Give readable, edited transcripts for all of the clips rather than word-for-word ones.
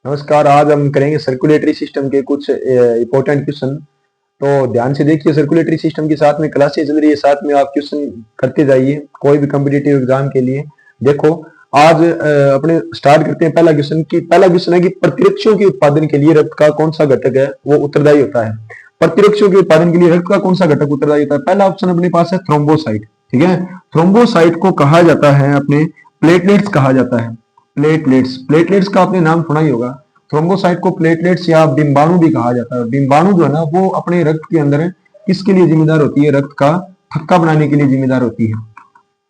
नमस्कार। आज हम करेंगे सर्कुलेटरी सिस्टम के कुछ इंपॉर्टेंट क्वेश्चन। तो ध्यान से देखिए, सर्कुलेटरी सिस्टम के साथ में क्लासेस चल रही है, साथ में आप क्वेश्चन करते जाइए कोई भी कॉम्पिटिटिव एग्जाम के लिए। देखो, आज अपने स्टार्ट करते हैं पहला क्वेश्चन की। पहला क्वेश्चन है कि प्रतिरक्षों के उत्पादन के लिए रक्त का कौन सा घटक है वो उत्तरदायी होता है। प्रतिरक्षों के उत्पादन के लिए रक्त का कौन सा घटक उत्तरदायी होता है? पहला ऑप्शन अपने पास है थ्रोम्बोसाइट। ठीक है, थ्रोम्बोसाइट को कहा जाता है अपने प्लेटलेट्स कहा जाता है। प्लेटलेट्स, प्लेटलेट्स का आपने नाम सुना ही होगा। थ्रोम्बोसाइट को प्लेटलेट्स या डिम्बाणु भी कहा जाता है। डिम्बाणु जो है ना, वो अपने रक्त के अंदर किसके लिए जिम्मेदार होती है? रक्त का थक्का बनाने के लिए जिम्मेदार होती है।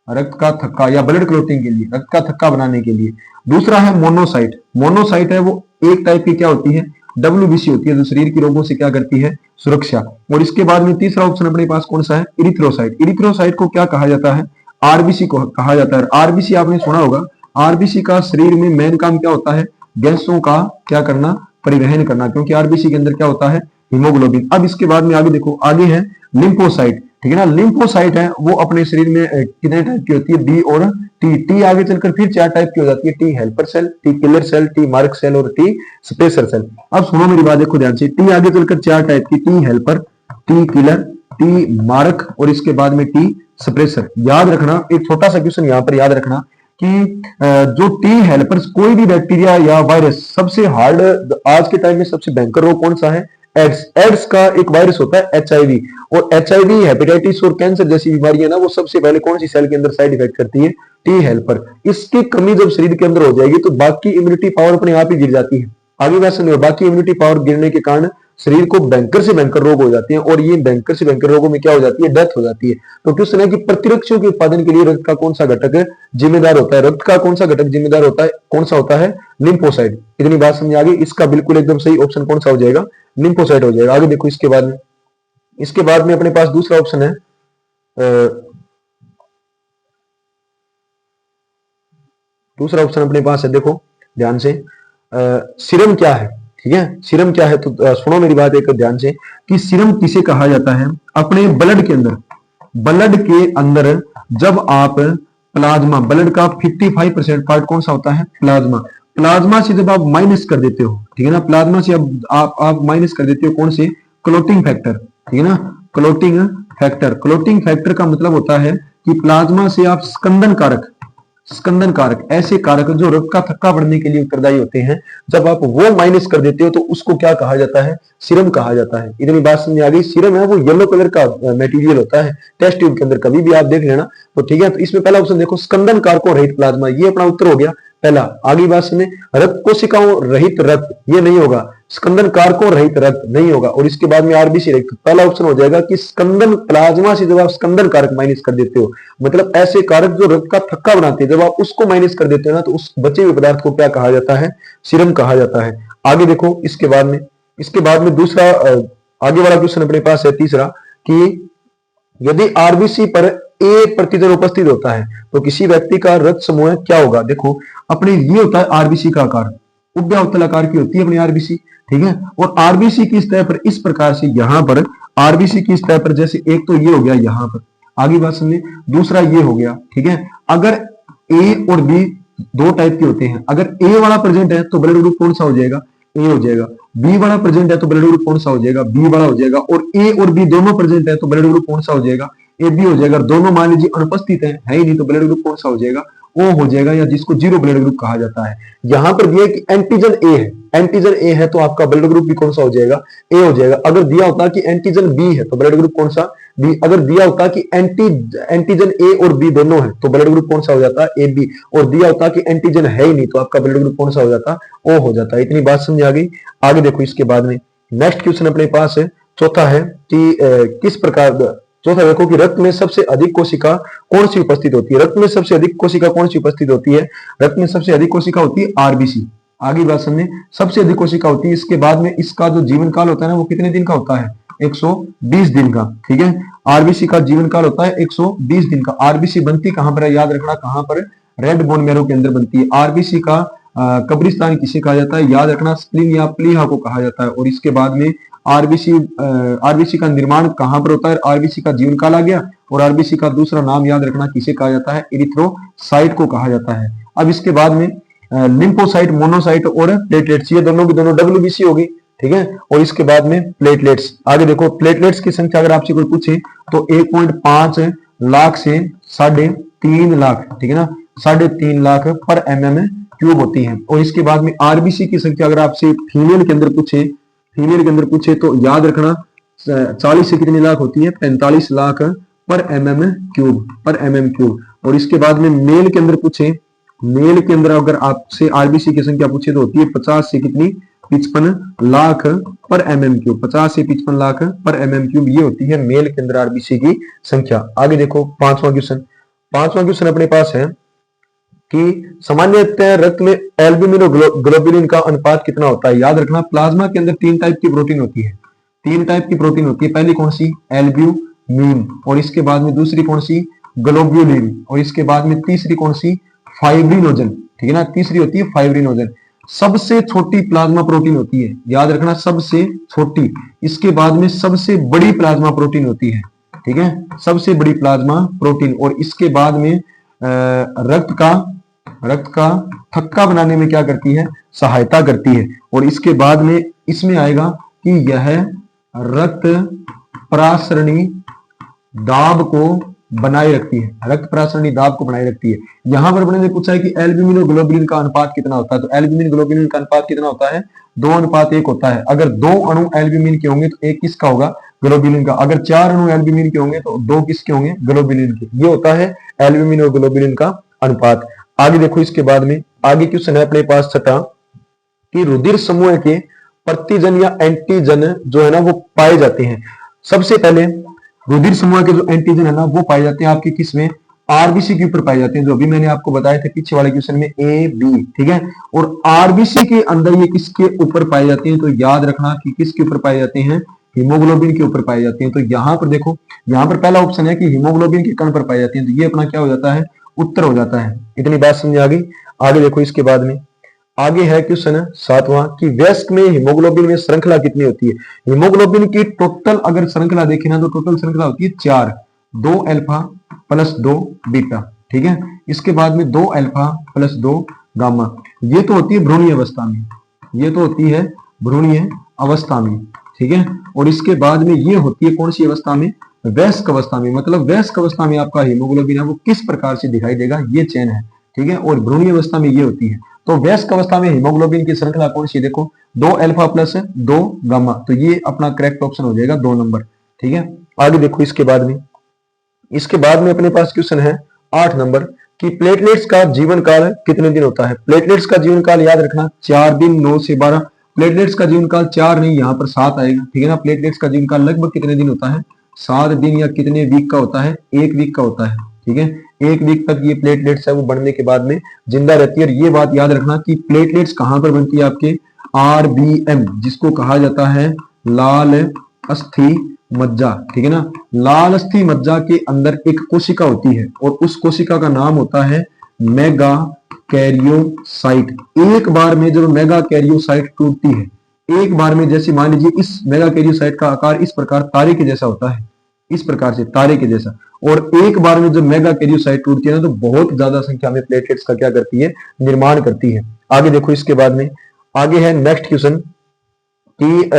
रक्त का थक्का या ब्लड क्लोटिंग के लिए, रक्त का थक्का बनाने के लिए। दूसरा है मोनोसाइट। मोनोसाइट है वो एक टाइप की क्या होती है? डब्ल्यूबीसी होती है, जो शरीर के रोगों से क्या करती है? सुरक्षा। और इसके बाद में तीसरा ऑप्शन अपने पास कौन सा है? इरिथ्रोसाइट। इरिथ्रोसाइट को क्या कहा जाता है? आरबीसी को कहा जाता है। आरबीसी आपने सुना होगा। आरबीसी का शरीर में मेन काम क्या होता है? गैसों का क्या करना? परिवहन करना, क्योंकि आरबीसी के अंदर क्या होता है? हीमोग्लोबिन। अब इसके बाद में आगे देखो, आगे है लिम्फोसाइट। ठीक है ना, लिम्फोसाइट है वो अपने शरीर में कितने टाइप की होती है? बी और टी। टी आगे चलकर फिर चार टाइप की हो जाती है। T helper cell, T killer cell, T mark cell और टी स्पेसर सेल। अब सुनो मेरी बात, देखो ध्यान से। टी आगे चलकर चार टाइप की, T helper, T killer, T mark और इसके बाद में टी स्प्रेसर। याद रखना, एक छोटा सा क्वेश्चन यहाँ पर याद रखना कि जो टी हेल्पर्स, कोई भी बैक्टीरिया या वायरस, सबसे हार्ड आज के टाइम में सबसे भयंकर रोग कौन सा है? एड्स। एड्स का एक वायरस होता है एचआईवी, और एचआईवी, हेपेटाइटिस और कैंसर जैसी बीमारियां ना, वो सबसे पहले कौन सी सेल के अंदर साइड इफेक्ट करती है? T helper. इसकी कमी जब शरीर के अंदर हो जाएगी तो बाकी इम्यूनिटी पावर अपने आप ही गिर जाती है। आगे बात सुनिए, बाकी इम्यूनिटी पावर गिरने के कारण शरीर को भयंकर से भयंकर रोग हो जाते हैं, और ये भयंकर से भयंकर रोगों में क्या हो जाती है? डेथ हो जाती है। तो क्वेश्चन है कि प्रतिरक्षों के उत्पादन के लिए रक्त का कौन सा घटक जिम्मेदार होता है? रक्त का कौन सा घटक जिम्मेदार होता है? कौन सा होता है? लिम्फोसाइट। इतनी बात समझ आ गई? इसका बिल्कुल एकदम सही ऑप्शन कौन सा हो जाएगा? लिम्फोसाइट हो जाएगा। आगे देखो, इसके बाद में अपने पास दूसरा ऑप्शन है, दूसरा ऑप्शन अपने पास है, देखो ध्यान से, सीरम क्या है? ठीक है, सीरम क्या है? तो सुनो मेरी बात एक ध्यान से कि सीरम किसे कहा जाता है? अपने ब्लड के अंदर, ब्लड के अंदर जब आप प्लाज्मा, ब्लड का 55% पार्ट कौन सा होता है? प्लाज्मा। प्लाज्मा से जब आप माइनस कर देते हो, ठीक है ना, प्लाज्मा से अब आप माइनस कर देते हो कौन से? Clotting factor. ठीक है ना, क्लोटिंग फैक्टर। क्लोटिंग फैक्टर का मतलब होता है कि प्लाज्मा से आप स्कंदन कारक, स्कंदन कारक, ऐसे कारक जो रक्त का थक्का बढ़ने के लिए उत्तरदायी होते हैं, जब आप वो माइनस कर देते हो तो उसको क्या कहा जाता है? सीरम कहा जाता है। इतनी बात समझ आ गई? सीरम है वो येलो कलर का मटेरियल होता है टेस्ट ट्यूब के अंदर, कभी भी आप देख लेना। तो ठीक है, तो इसमें पहला ऑप्शन देखो, स्कंदन कारकों रहित प्लाज्मा, ये अपना उत्तर हो गया पहला। आगे बात सुने, रक्त कोशिकाओं रहित रक्त, ये नहीं होगा। स्कंदन कारकों रहित रक्त नहीं होगा। और इसके बाद में आरबीसी रहित, पहला ऑप्शन हो जाएगा कि स्कंदन, प्लाज्मा से जब आप स्कंदन कारक माइनस कर देते हो, मतलब ऐसे कारक जो रक्त का थक्का बनाते हैं, जब आप उसको माइनस कर देते हो ना, तो उस बचे हुए पदार्थ को क्या कहा जाता है? सीरम कहा जाता है। आगे देखो, इसके बाद में दूसरा आगे वाला क्वेश्चन अपने पास है तीसरा, कि यदि आरबीसी पर ए प्रतिजन उपस्थित होता है तो किसी व्यक्ति का रक्त समूह क्या होगा? देखो, अपने ये होता है आरबीसी का आकार, उद्यावतल आकार की होती है अपनी आरबीसी। ठीक है, और आरबीसी की सतह पर इस प्रकार से, यहां पर आरबीसी की सतह पर, जैसे एक तो ये हो गया यहां पर, आगे बात सुनिए, दूसरा ये हो गया। ठीक है, अगर ए और बी दो टाइप के होते हैं, अगर ए वाला प्रेजेंट है तो ब्लड ग्रुप कौन सा हो जाएगा? ए हो जाएगा। बी वाला प्रेजेंट है तो ब्लड ग्रुप कौन सा हो जाएगा? बी वाला हो जाएगा। और ए और बी दोनों प्रेजेंट है तो ब्लड ग्रुप कौन सा हो जाएगा? ए बी हो जाएगा। दोनों मान लीजिए अनुपस्थित है ही नहीं, तो ब्लड ग्रुप कौन सा हो जाएगा? ओ हो जाएगा, या जिसको जीरो ब्लड ग्रुप कहा जाता है। यहां पर दिया कि एंटीजन ए है, एंटीजन ए है तो आपका ब्लड ग्रुप भी कौन सा हो जाएगा? ए हो जाएगा। अगर दिया होता कि एंटीजन बी है तो ब्लड ग्रुप कौन सा? बी। अगर दिया होता कि एंटीजन ए और बी दोनों है तो ब्लड ग्रुप कौन सा हो जाता? A B. और दिया होता कि एंटीजन है ही नहीं तो आपका ब्लड ग्रुप कौन सा हो जाता? ओ हो जाता। इतनी बात समझ आ गई? आगे देखो, इसके बाद में नेक्स्ट क्वेश्चन अपने पास है, चौथा है कि किस प्रकार, चौथा देखो कि रक्त में सबसे अधिक कोशिका कौन सी उपस्थित होती है? रक्त में सबसे अधिक कोशिका कौन सी उपस्थित होती है? रक्त में सबसे अधिक कोशिका होती है आरबीसी। आगे बात समझे, सबसे अधिक कोशिका होती है। इसके बाद में इसका जो जीवन काल होता है ना, वो कितने दिन का होता है? 120 दिन का। ठीक है, आरबीसी का जीवन काल होता है 120 दिन का। आरबीसी बनती कहां पर है? याद रखना, कहां पर? रेड बोन मैरो के अंदर बनती है। आरबीसी का कब्रिस्तान किसे कहा जाता है? याद रखना, स्प्लीन या प्लीहा को कहा जाता है। और इसके बाद में आरबीसी का निर्माण कहां पर होता है? आरबीसी का जीवन काल आ गया। और आरबीसी का दूसरा नाम याद रखना किसे कहा जाता है? इरिथ्रोसाइट को कहा जाता है। अब इसके बाद में लिम्फोसाइट, मोनोसाइट और प्लेटलेट्स, ये दोनों की दोनों WBC होगी, ठीक है। और इसके बाद में प्लेटलेट्स, आगे देखो प्लेटलेट्स की संख्या अगर आपसे कोई पूछे तो 1.5 लाख से 3.5 लाख, ठीक है ना, 3.5 लाख पर mm³ होती है। और इसके बाद में RBC की संख्या अगर आपसे फीमेल के अंदर पूछे तो याद रखना 40 से कितनी लाख होती है, 45 लाख पर mm³। और इसके बाद में मेल के अंदर पूछे, मेल के अंदर अगर आपसे RBC की संख्या पूछे तो होती है 50 से कितनी, 55 लाख पर mm³, 50 से 55 लाख पर mm³, ये होती है मेल के अंदर RBC की संख्या। आगे देखो पांचवा क्वेश्चन अपने पास है कि सामान्यतः रक्त में एल्ब्यूमिन और ग्लोबुलिन का अनुपात कितना होता है। याद रखना प्लाज्मा के अंदर 3 टाइप की प्रोटीन होती है, 3 टाइप की प्रोटीन होती है। पहली कौन सी, एल्ब्यूमिन, और इसके बाद में दूसरी कौन सी, ग्लोबुलिन, और इसके बाद में तीसरी कौन सी, फाइब्रिनोजन, ठीक है ना, तीसरी होती है फाइब्रिनोजन। सबसे छोटी प्लाज्मा प्रोटीन होती है, याद रखना सबसे छोटी, इसके बाद में सबसे बड़ी प्लाज्मा प्रोटीन होती है, ठीक है, सबसे बड़ी प्लाज्मा प्रोटीन। और इसके बाद में रक्त का थक्का बनाने में क्या करती है, सहायता करती है। और इसके बाद में इसमें आएगा कि यह रक्त प्रासरणी दाब को बनाए रखती है, रक्त प्रासरणी दाब को बनाए रखती है। यहां पर अपने ने पूछा है कि एल्ब्यूमिन और ग्लोबुलिन का अनुपात कितना होता है, तो एल्ब्यूमिन ग्लोबुलिन का अनुपात कितना होता है, 2:1 होता है। अगर 2 अणु एल्ब्यूमिन के होंगे तो 1 किसका होगा, ग्लोबुलिन का। अगर 4 अणु एल्ब्यूमिन के होंगे तो 2 किसके होंगे, ग्लोबुलिन के। ये होता है एल्ब्यूमिन और ग्लोबुलिन का अनुपात। आगे देखो इसके बाद में आगे क्वेश्चन है अपने पास छठा कि रुधिर समूह के प्रतिजन या एंटीजन जो है ना वो पाए जाते हैं। सबसे पहले रुधिर समूह के जो एंटीजन है ना वो पाए जाते हैं आपके किसमें, RBC के ऊपर पाए जाते हैं, जो अभी मैंने आपको बताया था पीछे वाले क्वेश्चन में A, B, ठीक है। और RBC के अंदर ये किसके ऊपर पाए जाते हैं, तो याद रखना कि किसके ऊपर पाए जाते हैं, हीमोग्लोबिन के ऊपर पाए जाते हैं। तो यहाँ पर देखो, यहाँ पर पहला ऑप्शन है कि हीमोग्लोबिन के कण पर पाए जाते हैं, तो ये अपना क्या हो जाता है, उत्तर हो जाता है। इतनी बात समझ आ गई। आगे देखो इसके बाद में आगे है क्वेश्चन 7वां कि वयस्क में हीमोग्लोबिन में श्रृंखला कितनी होती है। हीमोग्लोबिन की टोटल अगर श्रृंखला देखें ना तो टोटल श्रृंखला होती है 4, 2 अल्फा प्लस 2 बीटा, ठीक है। इसके बाद में 2 अल्फा प्लस 2 गामा, ये तो होती है भ्रूणीय अवस्था में, ये तो होती है भ्रूणीय अवस्था में, ठीक है। और इसके बाद में ये होती है कौन सी अवस्था में, वयस्क अवस्था में। मतलब वयस्क अवस्था में आपका हीमोग्लोबिन है वो किस प्रकार से दिखाई देगा, ये चेन है, ठीक है। और भ्रूणीय अवस्था में ये होती है। तो वयस्क अवस्था में हीमोग्लोबिन की श्रृंखला कौन सी, देखो 2 अल्फा प्लस 2 गामा, तो ये अपना करेक्ट ऑप्शन हो जाएगा 2 नंबर, ठीक है। आगे देखो इसके बाद में अपने पास क्वेश्चन है 8 नंबर कि प्लेटलेट्स का जीवन काल कितने दिन होता है। प्लेटलेट्स का जीवन काल याद रखना 4 दिन 9 से 12। प्लेटलेट्स का जीवन काल 4 नहीं, यहाँ पर 7 आएगा, ठीक है ना। प्लेटलेट्स का जीवन काल लगभग कितने दिन होता है, 7 दिन या कितने वीक का होता है, 1 वीक का होता है, ठीक है। 1 वीक तक ये प्लेटलेट्स है वो बढ़ने के बाद में जिंदा रहती है। और ये बात याद रखना कि प्लेटलेट्स कहां पर बनती है, आपके RBM, जिसको कहा जाता है लाल अस्थि मज्जा, ठीक है ना। लाल अस्थि मज्जा के अंदर एक कोशिका होती है और उस कोशिका का नाम होता है मेगा कैरियोसाइट। एक बार में जब मेगा कैरियोसाइट टूटती है, एक बार में, जैसे मान लीजिए इस मेगा कैरियोसाइट का आकार इस प्रकार तारे के जैसा होता है, इस प्रकार से तारे के जैसा। और एक बार में जब मेगा कैरियोसाइट टूटती है ना तो बहुत ज्यादा संख्या में प्लेटलेट्स का क्या करती है, निर्माण करती है। आगे देखो इसके बाद में आगे है नेक्स्ट क्वेश्चन कि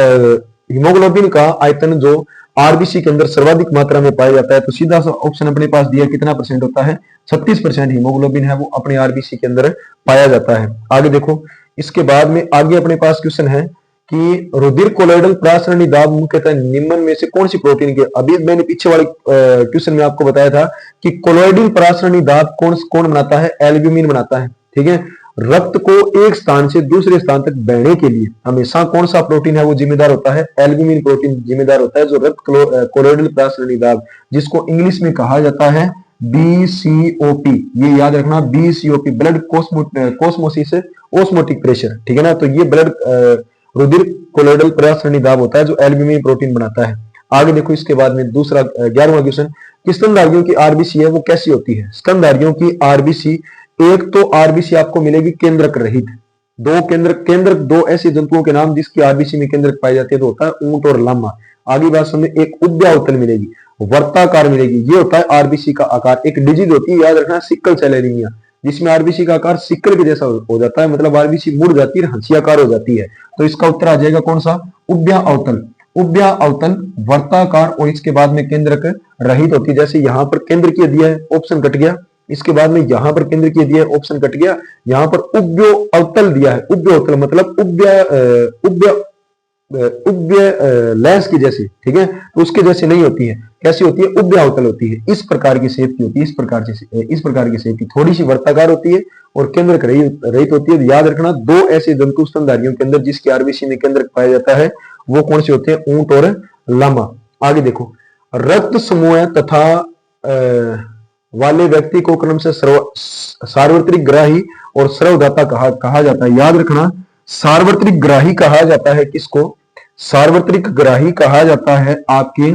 हीमोग्लोबिन का आयतन जो RBC के अंदर सर्वाधिक मात्रा में पाया जाता है, तो सीधा सा ऑप्शन अपने पास दिया कितना परसेंट होता है, 36% हीमोग्लोबिन है वो अपने RBC के अंदर पाया जाता है। आगे देखो इसके बाद में आगे अपने पास क्वेश्चन है कि रुधिर कोलोइडल प्रासरणी दाब मुख्यतः निम्न में से कौन सी प्रोटीन के। अभी मैंने पीछे वाले क्वेश्चन में आपको बताया था कि कोलोइडल प्रासरणी दाब कौन बनाता है, एल्ब्यूमिन बनाता है, ठीक है। रक्त को एक स्थान से दूसरे स्थान तक बहने के लिए हमेशा कौन सा प्रोटीन है वो जिम्मेदार होता है, एल्ब्यूमिन प्रोटीन जिम्मेदार होता है, जो रक्त कोलोइडल प्रासरणी दाब, जिसको इंग्लिश में कहा जाता है BCOP। ये याद रखना BCOP, ब्लड कोस्मोसिस ऑस्मोटिक प्रेशर, ठीक है ना। तो ये ब्लड रुधिर कोलोइडल प्रासरणी दाब होता है जो एल्ब्यूमिन प्रोटीन बनाता है। आगे देखो इसके बाद में दूसरा 11वां क्वेश्चन कि स्तनधारियों की RBC है वो कैसी होती है। स्तनधारियों की RBC, एक तो RBC आपको मिलेगी केंद्रक रहित, दो ऐसे जंतुओं के नाम जिसकी RBC में केंद्रक पाई जाती है, तो होता है ऊंट और लामा। आगे बात समझे, एक उद्यावतल मिलेगी, वर्ताकार मिलेगी, ये होता है RBC का आकार। एक डिजीज होती है याद रखना सिकल सेल एनीमिया, जिसमें आरबीसी का आकार सिक्कर के जैसा हो जाता है, मतलब आरबीसी मुड़ जाती है, हंसियाकार हो जाती है। तो इसका उत्तर आ जाएगा कौन सा? उभ्या अवतल। उभ्या अवतल वर्ताकार और इसके बाद में केंद्रक रहित होती है। जैसे यहाँ पर केंद्र किया दिया है, ऑप्शन कट गया। इसके बाद में यहाँ पर केंद्र किया दिया है, ऑप्शन कट गया। यहाँ पर उभ्यो अवतल दिया है। उभ्य अवतल मतलब उभ्य लेंस की जैसी, ठीक है, तो उसके जैसे नहीं होती है। कैसी होती है? उभ्य अवतल होती है। इस प्रकार की शेप की होती है, इस प्रकार की शेप की, थोड़ी सी वर्ताकार होती है और केंद्रक रहित होती है। याद रखना, दो ऐसे जंतु स्तनधारियों के अंदर जिसके आरबीसी में केंद्रक पाया जाता है वो कौन से होते हैं? ऊंट और लामा। आगे देखो, रक्त समूह तथा वाले व्यक्ति को क्रम से सार्वत्रिक ग्राही और सर्वदाता कहा जाता है। याद रखना, सार्वत्रिक ग्राही कहा जाता है किसको? सार्वत्रिक ग्राही कहा जाता है आपके,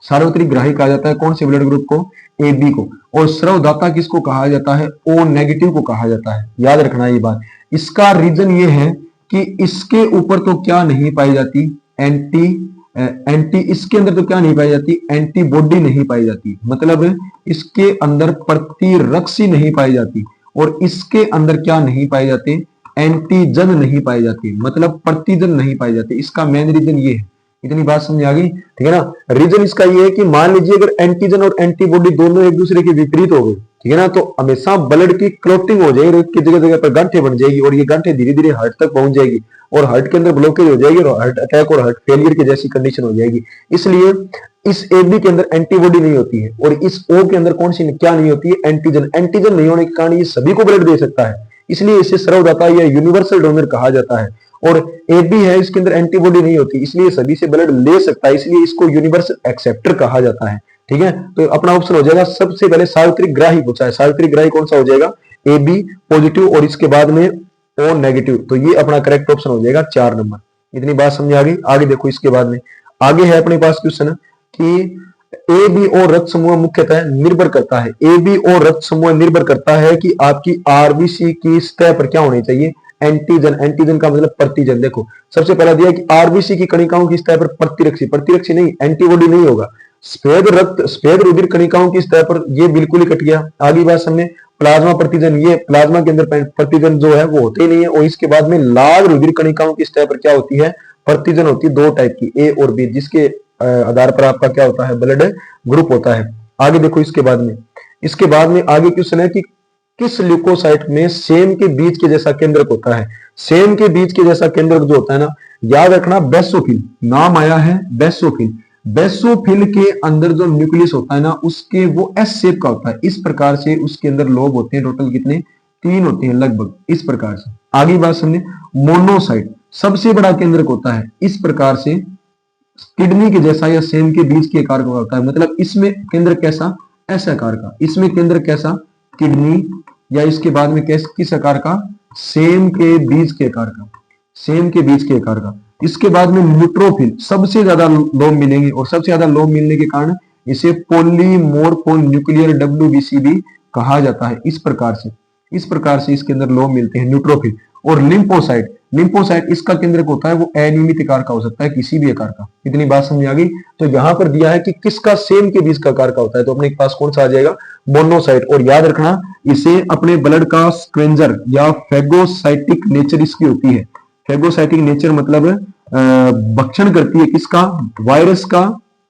सार्वत्रिक ग्राही कहा जाता है कौन से ब्लड ग्रुप को? ए बी को। और स्रवदाता किसको कहा जाता है? ओ नेगेटिव को कहा जाता है। याद रखना ये बात। इसका रीजन ये है कि इसके ऊपर तो क्या नहीं पाई जाती? एंटी इसके अंदर तो क्या नहीं पाई जाती? एंटीबॉडी नहीं पाई जाती, मतलब इसके अंदर प्रतिरक्षी नहीं पाई जाती। और इसके अंदर क्या नहीं पाए जाते? एंटीजन नहीं पाए जाते, मतलब प्रतिजन नहीं पाए जाते। इसका मेन रीजन ये है। इतनी बात समझ आ गई? ठीक है ना। रीजन इसका ये है कि मान लीजिए अगर एंटीजन और एंटीबॉडी दोनों एक दूसरे के विपरीत हो गए, ठीक है ना, तो हमेशा ब्लड की क्लोटिंग हो जाएगी, की जगह जगह पर गांठें बन जाएगी और ये गांठें धीरे धीरे हार्ट तक पहुंच जाएगी और हार्ट के अंदर ब्लॉकेज हो जाएगी और हार्ट अटैक और हार्ट फेलियर की जैसी कंडीशन हो जाएगी। इसलिए इस एबी के अंदर एंटीबॉडी नहीं होती है और इस ओ के अंदर कौन सी क्या नहीं होती है? एंटीजन। एंटीजन नहीं होने के कारण ये सभी को ब्लड दे सकता है, इसलिए इसे सर्वदाता या यूनिवर्सल डोनर कहा जाता है। और ए बी है, इसके अंदर एंटीबॉडी नहीं होती, इसलिए सभी से ब्लड ले सकता है, इसलिए इसको यूनिवर्सल एक्सेप्टर कहा जाता है। ठीक है, तो अपना ऑप्शन हो जाएगा, सबसे पहले सार्वत्रिक ग्राही पूछा है, सार्वत्रिक ग्राही कौन सा हो जाएगा? ए बी पॉजिटिव और इसके बाद में ओ नेगेटिव, तो ये अपना करेक्ट ऑप्शन हो जाएगा 4 नंबर। इतनी बात समझ आ गई? आगे देखो, इसके बाद में आगे है अपने पास क्वेश्चन कि ए बी और रक्त समूह मुख्यतः निर्भर करता है, ए बी और रक्त समूह निर्भर करता है कि आपकी आरबीसी की सतह पर क्या होनी चाहिए? एंटीजन। एंटीजन का मतलब प्रतिजन। देखो सबसे पहला दिया कि आरबीसी की कणिकाओं की सतह पर प्रतिरक्षी, प्रतिरक्षी नहीं, एंटीबॉडी नहीं होगा। सफेद रुधिर कणिकाओं की सतह पर ये बिल्कुल ही कट गया। आगे बात समझे, प्लाज्मा प्रतिजन, ये प्लाज्मा के अंदर प्रतिजन जो है वो होते ही नहीं है। और इसके बाद में लाल रुधिर कणिकाओं की सतह पर क्या होती है? प्रतिजन होती है, 2 टाइप की, ए और बी, जिसके आधार पर आपका क्या होता है? ब्लड ग्रुप होता है। आगे देखो, इसके बाद में आगे क्वेश्चन है कि किस ल्यूकोसाइट में सेम के बीज के जैसा केंद्रक होता है? सेम के बीज के जैसा केंद्रक जो होता है ना, याद रखना, बेसोफिल नाम आया है, बेसोफिल। बेसोफिल के अंदर जो न्यूक्लियस होता है ना, उसके वो एस शेप का होता है। इस प्रकार से उसके अंदर लोब होते हैं, टोटल कितने? 3 होते हैं लगभग, इस प्रकार से। आगे बात समझे, मोनोसाइट सबसे बड़ा केंद्रक होता है, इस प्रकार से किडनी के जैसा या सेम के बीज के आकार का होता है। मतलब इसमें केंद्र कैसा? ऐसा आकार का। इसमें केंद्र कैसा? किडनी, या इसके बाद में किस आकार का? सेम के बीज के आकार का, सेम के बीज के आकार का। इसके बाद में न्यूट्रोफिल सबसे ज्यादा लोब मिलेंगे और सबसे ज्यादा लोब मिलने के कारण इसे पॉलीमोर्फोन्यूक्लियर WBC भी कहा जाता है। इस प्रकार से इसके अंदर लोब मिलते हैं, न्यूट्रोफिल। और लिम्फोसाइट इसका केंद्रक होता है, वो अनियमित आकार का हो सकता है, किसी भी आकार का। इतनी बात समझ आ गई? तो यहां पर दिया है कि किसका सेम के बीज का आकार का होता है, तो अपने पास कौन सा आ जाएगा? मोनोसाइट। और याद रखना, इसे अपने ब्लड का स्क्वेंजर या फेगोसाइटिक नेचर इसकी होती है। फेगोसाइटिक नेचर मतलब भक्षण करती है किसका? वायरस का।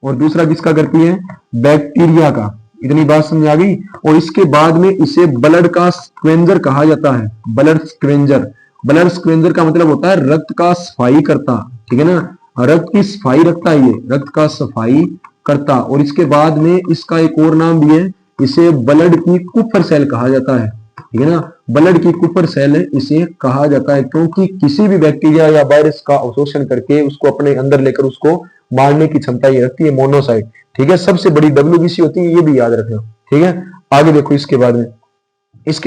और दूसरा किसका करती है? बैक्टीरिया का। इतनी बात समझ आ गई? और इसके बाद में इसे ब्लड का स्क्वेंजर कहा जाता है, ब्लड स्क्वेंजर। ब्लड स्क्वेंजर का मतलब होता है रक्त का सफाई करता, ठीक है ना, रक्त की सफाई रखता है, ये रक्त का सफाई करता। और इसके बाद में इसका एक और नाम भी है, इसे ब्लड की कुपर सेल कहा जाता है, ठीक है ना, ब्लड की कुपर सेल इसे कहा जाता है, क्योंकि किसी भी बैक्टीरिया या वायरस का अवशोषण करके उसको अपने अंदर लेकर उसको मारने की क्षमता ये रखती है, मोनोसाइट। ठीक है, सबसे बड़ी WBC होती है, ये भी याद रखना। ठीक है, आगे देखो, इसके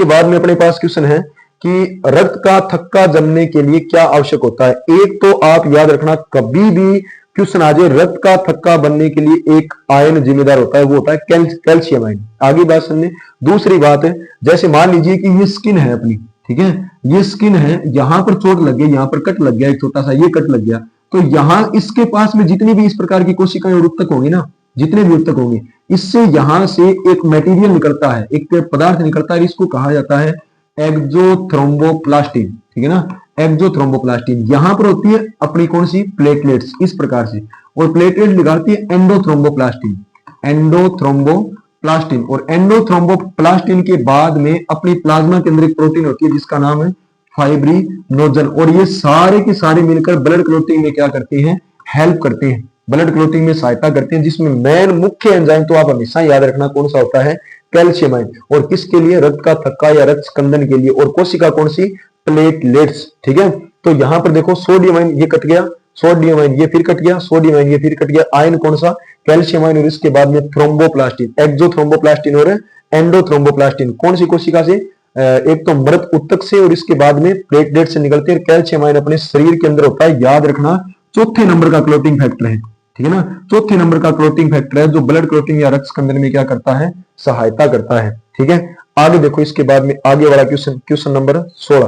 बाद में अपने पास क्वेश्चन है कि रक्त का थक्का जमने के लिए क्या आवश्यक होता है? एक तो आप याद रखना, कभी भी क्वेश्चन आ जाए, रक्त का थक्का बनने के लिए एक आयन जिम्मेदार होता है, वो होता है कैल्शियम आयन। आगे बात सुनने। दूसरी बात है, जैसे मान लीजिए कि ये स्किन है अपनी, ठीक है, ये स्किन है, यहां पर चोट लग गई, यहां पर कट लग गया, एक छोटा सा ये कट लग गया, तो यहां इसके पास में जितनी भी इस प्रकार की कोशिकाएं और उत्तक होंगी ना, जितने भी उत्तक होंगे, इससे यहां से एक मटेरियल निकलता है, एक पदार्थ निकलता है, इसको कहा जाता है एक्सोथ्रोम्बोप्लास्टिन, ठीक है ना। एक्सोथ्रोम्बोप्लास्टिन यहां पर होती है अपनी कौन सी, प्लेटलेट्स, इस प्रकार से, और प्लेटलेट निकालती है एंडोथ्रोम्बोप्लास्टिन, एंडोथ्रोम्बोप्लास्टिन, और एंडोथ्रोम्बोप्लास्टिन के बाद में अपनी प्लाज्मा के अंदर एक प्रोटीन होती है जिसका नाम है फाइब्रिनोजन, और ये सारे के सारे मिलकर ब्लड क्लोटिंग में क्या करते हैं, हेल्प करते हैं, ब्लड क्लोटिंग में सहायता करते हैं, जिसमें मेन मुख्य एंजाइम तो आप हमेशा याद रखना कौन सा होता है, कैल्शियम आयन, और किसके लिए, रक्त का थक्का या रक्त स्कंदन के लिए, और कोशिका कौन सी, प्लेटलेट्स, ठीक है। तो यहां पर देखो सोडियम आयन ये कट गया, सोडियम आयन ये फिर कट गया, सोडियम आयन ये फिर कट गया, आयन कौन सा, कैल्शियम आयन, और इसके बाद में थ्रोम्बोप्लास्टिन, एक्सोथ्रोम्बोप्लास्टिन और एंडोथ्रोम्बोप्लास्टिन, कौन सी कोशिका से, एक तो मृत उत्तक से, और इसके बाद में प्लेटलेट से निकलते हैं। कैल्शियम आयन अपने शरीर के अंदर होता है, याद रखना चौथे नंबर का क्लोटिंग फैक्टर है, ठीक है ना, चौथे नंबर का क्लोटिंग फैक्टर है जो ब्लड क्लोटिंग या रक्त स्कंदन में क्या करता है, सहायता करता है, ठीक है। आगे देखो, इसके बाद में आगे वाला question, question number 16,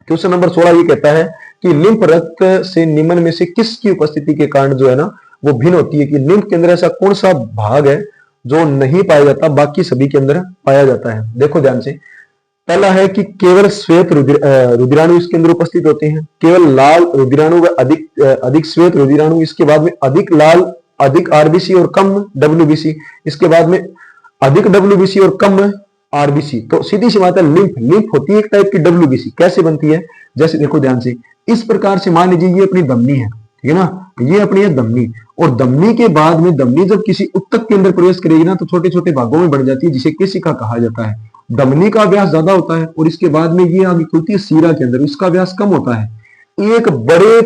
question number 16 ये कहता है कि लिम्फ रक्त से निम्न में से किसकी उपस्थिति के कारण जो है ना वो भिन्न होती है, कि लिम्फ के अंदर ऐसा कौन सा भाग है जो नहीं पाया जाता, बाकी सभी के अंदर पाया जाता है। देखो ध्यान से, पहला है कि केवल श्वेत रुधिराणु इसके अंदर उपस्थित होते हैं, केवल लाल रुधिराणु व अधिक श्वेत रुधिराणु, इसके बाद में अधिक लाल, अधिक आरबीसी और कम डब्ल्यूबीसी, इसके बाद में अधिक डब्ल्यूबीसी और कम आरबीसी। तो सीधी सी बात है, लिम्फ होती है एक टाइप की डब्ल्यूबीसी, कैसे बनती है, जैसे देखो ध्यान से, इस प्रकार से मान लीजिए ये अपनी धमनी है, ठीक है ना, ये अपनी है धमनी, और धमनी के बाद में धमनी जब किसी उत्तक के अंदर प्रवेश करेगी ना तो छोटे छोटे भागों में बढ़ जाती है, जिसे केशिका कहा जाता है। धमनी का व्यास ज्यादा होता है, और इसके बाद में ये आगे खुलती है सीरा के अंदर, उसका व्यास कम होता है। एक बड़े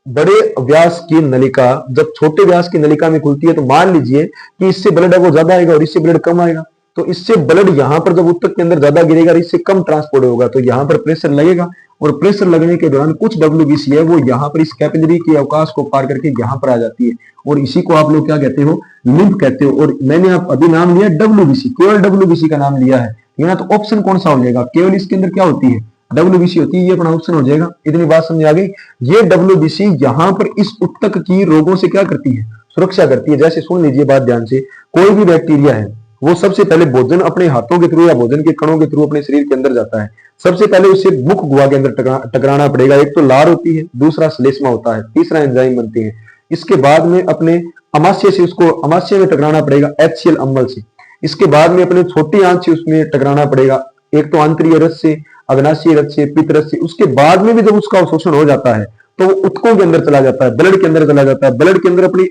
बड़े व्यास की नलिका जब छोटे व्यास की नलिका में खुलती है, तो मान लीजिए कि इससे ब्लड है वो ज्यादा आएगा और इससे ब्लड कम आएगा, तो इससे ब्लड यहां पर जब उत्तक के अंदर ज्यादा गिरेगा, इससे कम ट्रांसपोर्ट होगा, तो यहां पर प्रेशर लगेगा, और प्रेशर लगने के दौरान कुछ डब्ल्यूबीसी है वो यहां पर इस कैपिलरी के अवकाश को पार करके यहां पर आ जाती है, और इसी को आप लोग क्या कहते हो, लिम्फ कहते हो। और मैंने आप अभी नाम लिया डब्ल्यूबीसी, केवल डब्ल्यूबीसी का नाम लिया है, तो ऑप्शन कौन सा हो जाएगा, केवल इसके अंदर क्या होती है, डब्ल्यूबीसी होती है, ये अपना ऑप्शन हो जाएगा। इतनी बात समझ आ गई। ये डब्ल्यूबीसी यहां पर इस उत्तक की रोगों से क्या करती है, सुरक्षा करती है। जैसे सुन लीजिए बात ध्यान से, कोई भी बैक्टीरिया है वो सबसे पहले भोजन अपने हाथों के थ्रू या भोजन के कणों के थ्रू अपने शरीर के अंदर जाता है, सबसे पहले उसे मुख गुहा के अंदर टकराना पड़ेगा। एक तो लार होती है, दूसरा श्लेष्मा होता है, तीसरा एंजाइम बनते हैं। इसके बाद में अपने अमाशय से उसको अमाशय में टकराना पड़ेगा, HCl अम्ल से। इसके बाद में अपने छोटी आंत से उसमें टकराना पड़ेगा, एक तो आंतरीय रस से, अग्नाशय रस से, पित्त रस से। उसके बाद में भी जब उसका अवशोषण हो जाता है तो वो उत्तकों के अंदर चला जाता है, ब्लड के अंदर चला जाता है। ब्लड के अंदर अपनी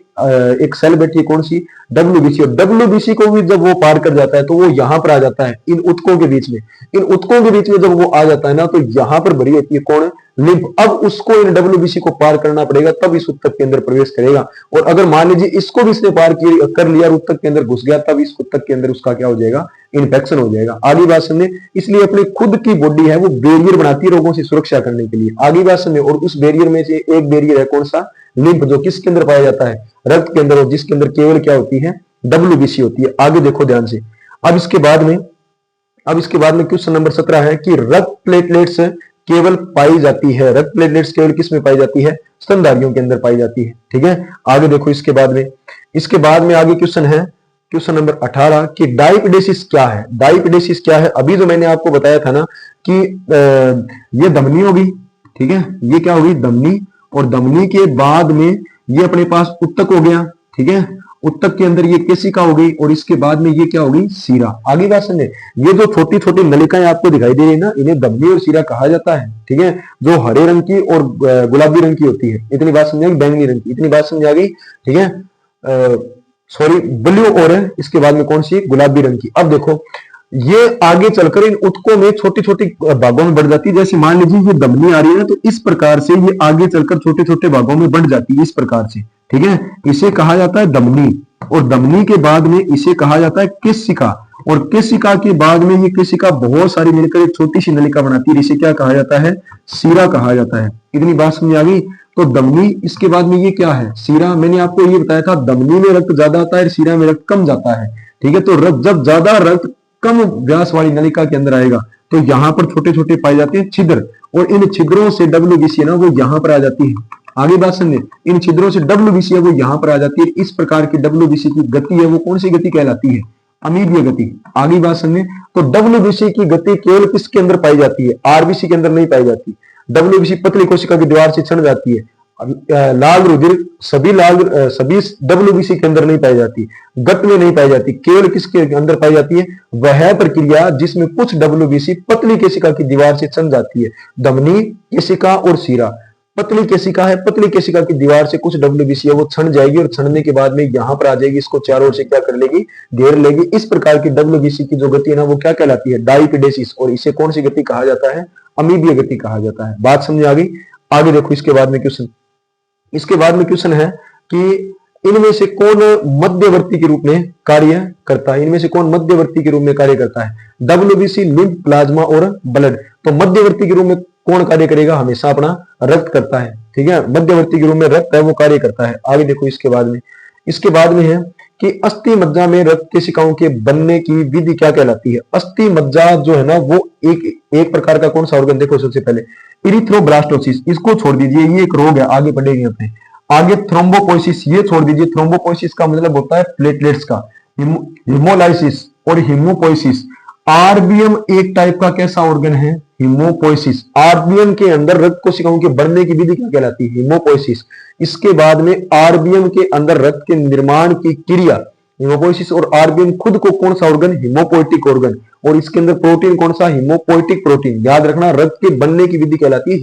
एक सेल बैठी है कौन सी, डब्ल्यूबीसी, और डब्ल्यूबीसी को भी जब वो पार कर जाता है तो वो यहां पर आ जाता है इन उत्तकों के बीच में। इन उत्तकों के बीच में जब वो आ जाता है ना तो यहां पर भरी होती है कौन, लिम्फ। अब उसको इन डब्ल्यूबीसी को पार करना पड़ेगा, तब इस उत्तक के अंदर प्रवेश करेगा। और अगर मान लीजिए इसको भी इसने पार कर लिया और उत्तक के अंदर घुस गया, तब इस उत्तक के अंदर उसका क्या हो जाएगा, इन्फेक्शन हो जाएगा। आगे बात समझे, इसलिए अपनी खुद की बॉडी है वो बैरियर बनाती है रोगों से सुरक्षा करने के लिए। आगे बात समझे, और उस बैरियर में से एक बैरियर है कौन सा, लिम्फ, जो किसके अंदर पाया जाता है, रक्त के अंदर, और जिसके अंदर केवल क्या होती है, डब्ल्यूबीसी होती है। आगे देखो ध्यान से, अब इसके बाद में क्वेश्चन नंबर 17 है कि रक्त प्लेटलेट्स केवल पाई जाती है, रक्त प्लेटलेट्स केवल किस में पाई जाती है, स्तनधारियों के अंदर पाई जाती है। ठीक है, आगे देखो इसके बाद में आगे क्वेश्चन है क्वेश्चन नंबर 18 कि डायपिडेसिस क्या है। डायपिडेसिस क्या है, अभी जो मैंने आपको बताया था ना कि ये धमनी होगी, ठीक है, ये क्या होगी, धमनी, और धमनी के बाद में ये अपने पास उत्तक हो गया, ठीक है, उत्तक के अंदर ये केशिका हो गई, और इसके बाद में ये क्या होगी, सीरा। आगे बात समझे, ये जो छोटी छोटी नलिकाएं आपको दिखाई दे रही है ना, इन्हें धमनी और सीरा कहा जाता है। ठीक है, जो हरे रंग की और गुलाबी रंग की होती है, इतनी बात समझ, बैंगनी रंग की, इतनी बात समझ आ गई। ठीक है, सॉरी, ब्लू, और इसके बाद में कौन सी, गुलाबी रंग की। अब देखो ये आगे चलकर इन उत्तकों में छोटी छोटी भागों में बढ़ जाती है। जैसे मान लीजिए ये धमनी आ रही है ना, तो इस प्रकार से ये आगे चलकर छोटे छोटे भागों में बढ़ जाती है, इस प्रकार से। ठीक है, इसे कहा जाता है धमनी, और धमनी के बाद में इसे कहा जाता है केशिका, और केशिका के बाद में ये केशिका बहुत सारी मिलकर एक छोटी सी नलिका बनाती है, इसे क्या कहा जाता है, सीरा कहा जाता है। इतनी बात समझ आ गई। तो धमनी, इसके बाद में ये क्या है, सीरा। मैंने आपको ये बताया था धमनी में रक्त ज्यादा आता है, सीरा में रक्त कम जाता है। ठीक है, तो रक्त जब ज्यादा रक्त कम व्यास वाली नलिका के अंदर आएगा तो यहां पर छोटे छोटे पाए जाते हैं छिद्र, और इन छिद्रों से डब्ल्यूबीसी ना वो यहां पर आ जाती है, आगे बात समझे, इन छिद्रों से WBC है वो यहां पर आ जाती है। इस प्रकार की WBC की गति है वो कौन सी गति कहलाती है? अमीबीय गति। आगे बात समझे, तो WBC की गति केवल किसके अंदर पाई जाती है? RBC के अंदर नहीं पाई जाती। WBC पतली कोशिका की दीवार से क्षण जाती है। लाल रुधिर सभी WBC के अंदर नहीं पाई जाती, गत में नहीं पाई जाती, केवल किसके अंदर पाई जाती है? वह प्रक्रिया जिसमें कुछ WBC पतली केशिका की दीवार से क्षण जाती है। धमनी केशिका और सीरा, पतली केशिका है, पतली केशिका की दीवार से कुछ WBC है वो क्षण जाएगी और क्षणने के बाद में यहां पर आ जाएगी, इसको चारों ओर से क्या कर लेगी? घेर लेगी। इस प्रकार की WBC की जो गति है ना वो क्या कहलाती है? डाइपिडेसिस। और इसे कौन सी गति कहा जाता है? अमीबीय गति कहा जाता है। बात समझ आ गई? आगे देखो, इसके बाद में क्वेश्चन है कि इनमें से कौन मध्यवर्ती के रूप में कार्य करता है? इनमें से कौन मध्यवर्ती के रूप में कार्य करता है? WBC, लिम्फ, प्लाज्मा और ब्लड। तो मध्यवर्ती के रूप में कौन कार्य करेगा? हमेशा अपना रक्त करता है, ठीक है। मध्यवर्ती के रूप में रक्त है वो कार्य करता है। आगे देखो, इसके बाद में है कि अस्थि मज्जा में रक्त केशिकाओं के बनने की विधि क्या कहलाती है? अस्थि मज्जा जो है ना वो एक प्रकार का कौन सा ऑर्गन? देखो, सबसे पहले इरिथ्रोब्लास्टोसिस, इसको छोड़ दीजिए, ये एक रोग है, आगे पढ़ेंगे अपने। आगे थ्रोम्बोपोइसिस, ये छोड़ दीजिए, थ्रोम्बोपोइसिस का मतलब होता है प्लेटलेट्स का। हिमोलाइसिस और हीमोपोइसिस। आरबीएम एक टाइप का कैसा ऑर्गन है? हीमोपोइसिस। आरबीएम के अंदर रक्त कोशिकाओं के बढ़ने की विधि क्या कहलाती है? हीमोपोइसिस। इसके बाद में आरबीएम के अंदर रक्त के निर्माण की क्रिया, हीमोपोइसिस। और आरबीएम खुद को कौन सा ऑर्गन? Haemopoietic organ. और इसके अंदर प्रोटीन कौन सा? Haemopoietic protein. याद रखना, रक्त के बनने की विधि कहलाती है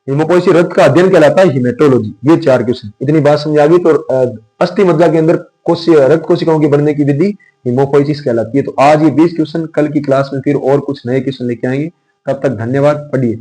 हीमोपोइसिस। रक्त का अध्ययन कहलाता है हीमेटोलॉजी। ये 4 क्वेश्चन, इतनी बात समझ आ गई। तो अस्थि मज्जा के अंदर रक्त कोशिकाओं के बढ़ने की विधि हीमोपोइसिस कहलाती है। तो आज ये 20 क्वेश्चन, कल की क्लास में फिर और कुछ नए क्वेश्चन लेके आएंगे। तब तक धन्यवाद, पढ़िए।